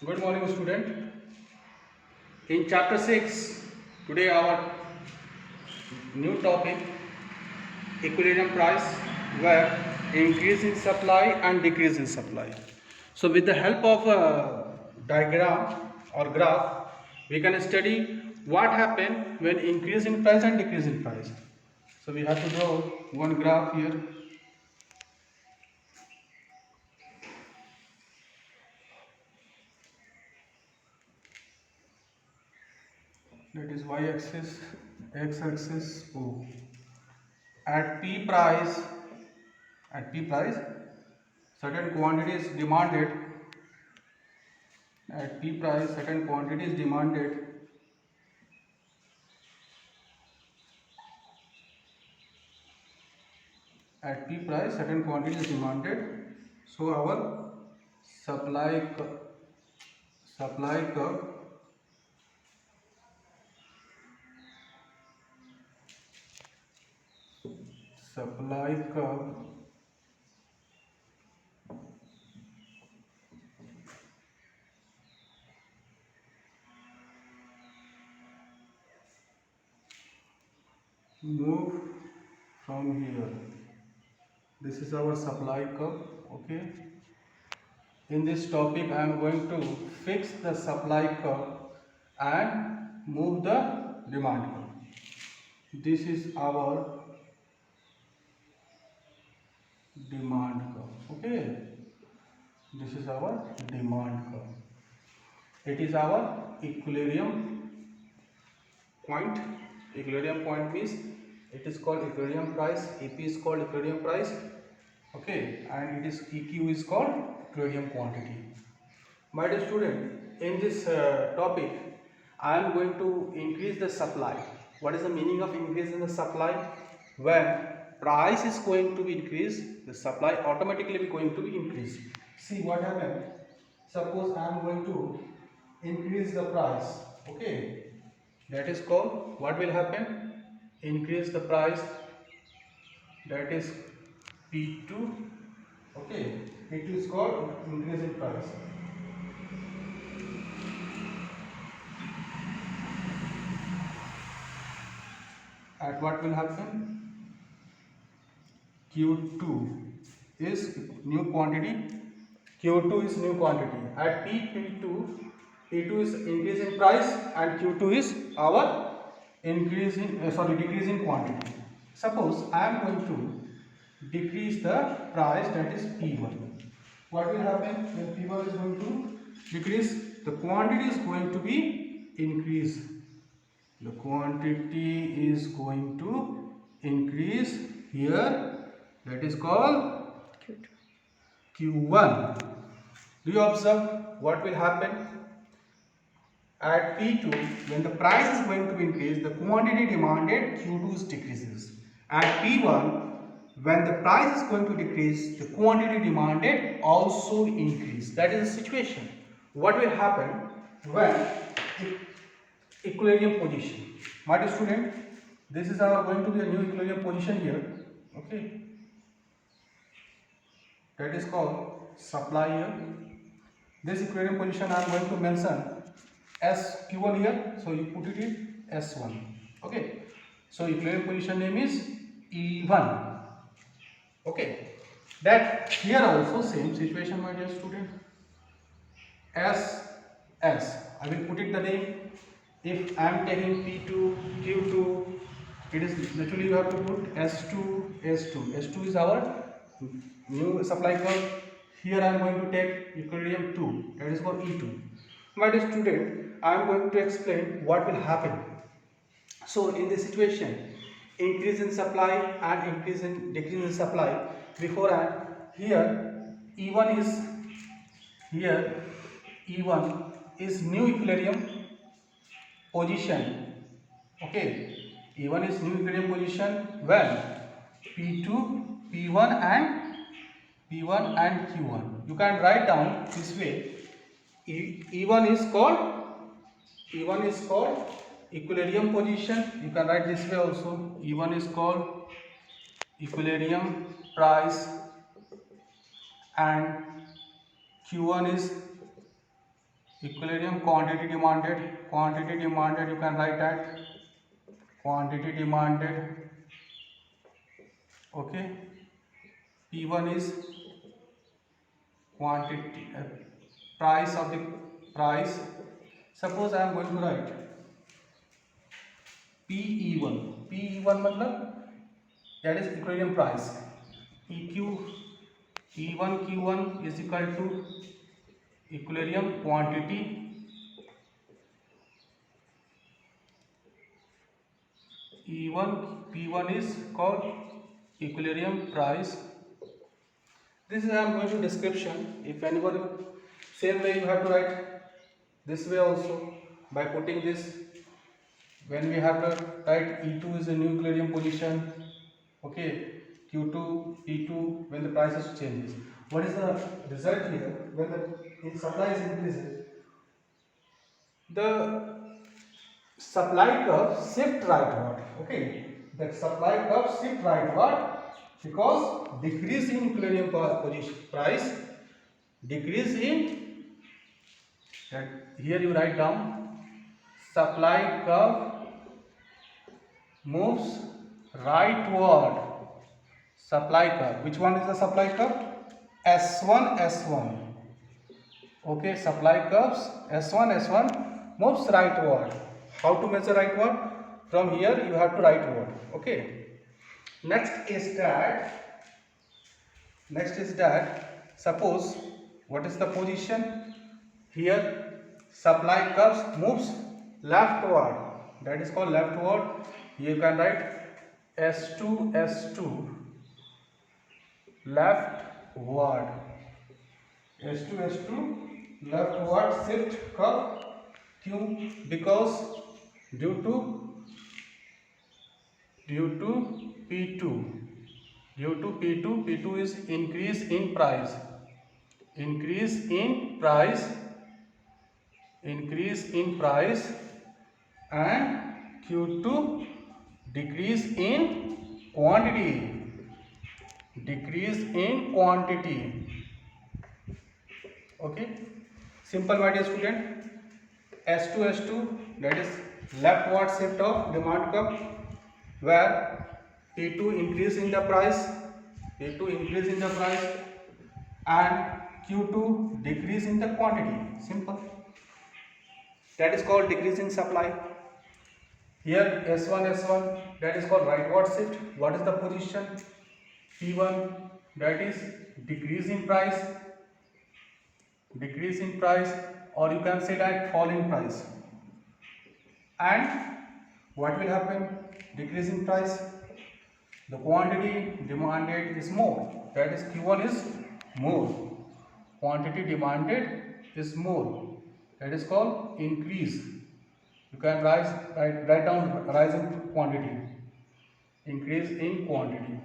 Good morning, student. In chapter 6, today our new topic equilibrium price, where increase in supply and decrease in supply. So, with the help of a diagram or graph, we can study what happen when increase in price and decrease in price. So, we have to draw one graph here. That is y axis, x axis, O. At P price, certain quantity is demanded. At P price, certain quantity is demanded. At P price, certain quantity is demanded. So our supply curve, supply curve supply curve move from here. This is our supply curve. Okay. In this topic, I am going to fix the supply curve and move the demand curve. This is our demand curve. Okay. This is our demand curve. It is our equilibrium point. Equilibrium point means it is called equilibrium price. EP is called equilibrium price. Okay, and it is EQ is called equilibrium quantity. My dear student, in this topic, I am going to increase the supply. What is the meaning of increase in the supply? When price is going to be increased, the supply automatically be going to be increased. See what happened. Suppose I am going to increase the price. Okay, that is called, what will happen? Increase the price, that is P2. Okay, P2 is called increase in price. At what will happen? Q2 is new quantity. Q2 is new quantity. At P2, P2 is increase in price and Q2 is our increase in decrease in quantity. Suppose I am going to decrease the price, that is P1. What will happen when P1 is going to decrease? The quantity is going to be increased. The quantity is going to increase here, that is called Q1. Do you observe what will happen? At P2, when the price is going to increase, the quantity demanded Q2 decreases. At P1, when the price is going to decrease, the quantity demanded also increase. That is the situation. What will happen when equilibrium position? My dear student, this is our going to be a new equilibrium position here. Okay, that is called supply here. This equilibrium position I am going to mention SQ1 here, so you put it in S1. Okay, so equilibrium position name is E1. Okay, that here also same situation, my dear student. S. I will put it the name. If I am taking P2, Q2, it is naturally you have to put S2, S2. S2 is our new supply curve. Here I am going to take equilibrium 2, that is called E2. My dear student, I am going to explain what will happen. So in this situation, increase in supply and decrease in supply. Beforehand, here E1 is here E1 is new equilibrium position. Okay, E1 is new equilibrium position when P2, P1 and Q1. You can write down this way. E1 is called equilibrium position. You can write this way also. E1 is called equilibrium price and Q1 is equilibrium quantity demanded, you can write at quantity demanded, okay. P1 is quantity, price of the price. Suppose I am going to write PE1 मतलब that is equilibrium price. E1Q1 is equal to equilibrium quantity E1 P1 is called equilibrium price. This is I am going to description. If anybody, same way you have to write this way also by putting this. When we have to write E2 is a new equilibrium position, okay. Q2, P2 when the prices changes. What is the result here? When the supply is increases, the supply curve shift rightward, okay. The supply curve shift rightward because decrease in equilibrium position price, decrease in, here you write down supply curve moves rightward. Supply curve, which one is the supply curve? S1 okay. Supply curves S1 moves rightward. How to measure rightward? From here you have to rightward, okay. Next is that suppose what is the position here? Supply curves moves leftward, that is called leftward. You can write S2 leftward, S2 leftward shift curve. Q, because due to P2 is increase in price, and Q2 decrease in quantity, okay. Simple, my dear student. S2 that is leftward shift of demand curve, where P2 increase in the price and Q2 decrease in the quantity. Simple. That is called decrease in supply. Here S1 that is called rightward shift. What is the position? P1 that is decrease in price, or you can say that fall in price. And what will happen? Decrease in price, the quantity demanded is more, that is Q1 is more, quantity demanded is more, that is called increase. You can write down rise in quantity, increase in quantity,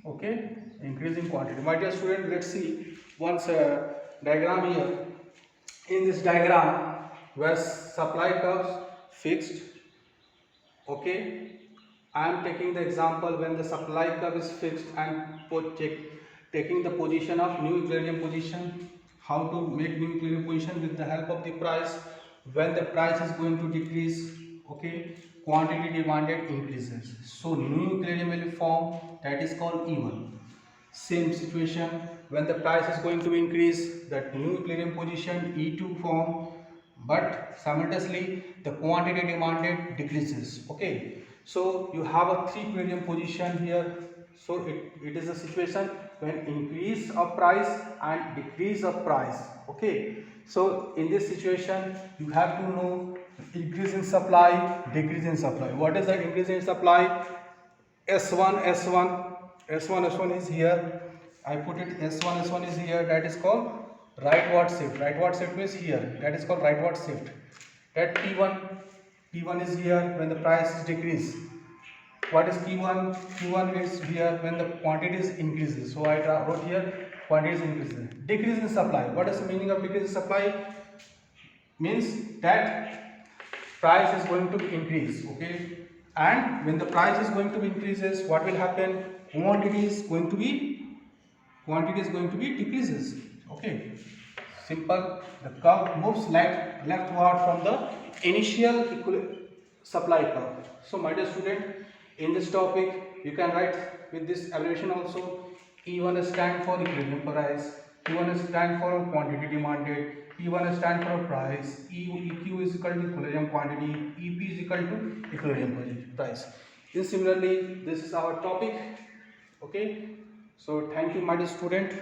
okay. Increase in quantity. My dear student, let's see once diagram here. In this diagram where supply curves fixed, okay, I am taking the example when the supply curve is fixed and taking the position of new equilibrium position. How to make new equilibrium position? With the help of the price. When the price is going to decrease, okay, quantity demanded increases, so new equilibrium will form, that is called E1. Same situation, when the price is going to increase, that new equilibrium position E2 form, but simultaneously the quantity demanded decreases, okay. So you have a 3 equilibrium position here. So it is a situation when increase of price and decrease of price, okay. So in this situation you have to know increase in supply, decrease in supply. What is the increase in supply? S1 is here. I put it S1 is here. That is called rightward shift. Rightward shift means here. That is called rightward shift. That P1 is here when the price is decreased. What is Q1? Q1 is here when the quantities increases. So I wrote here quantities increases. Decrease in supply. What is the meaning of decrease in supply? Means that price is going to increase, okay. And when the price is going to be increases, what will happen? Quantity is going to be decreases, okay. Simple. The curve moves leftward from the initial supply curve. So my dear student, in this topic you can write with this abbreviation also. E1 stand for equilibrium price, E1 stand for quantity demanded, E1 stand for price, EQ is equal to equilibrium quantity, EP is equal to equilibrium price. Then similarly, this is our topic. Okay. So thank you, my dear student.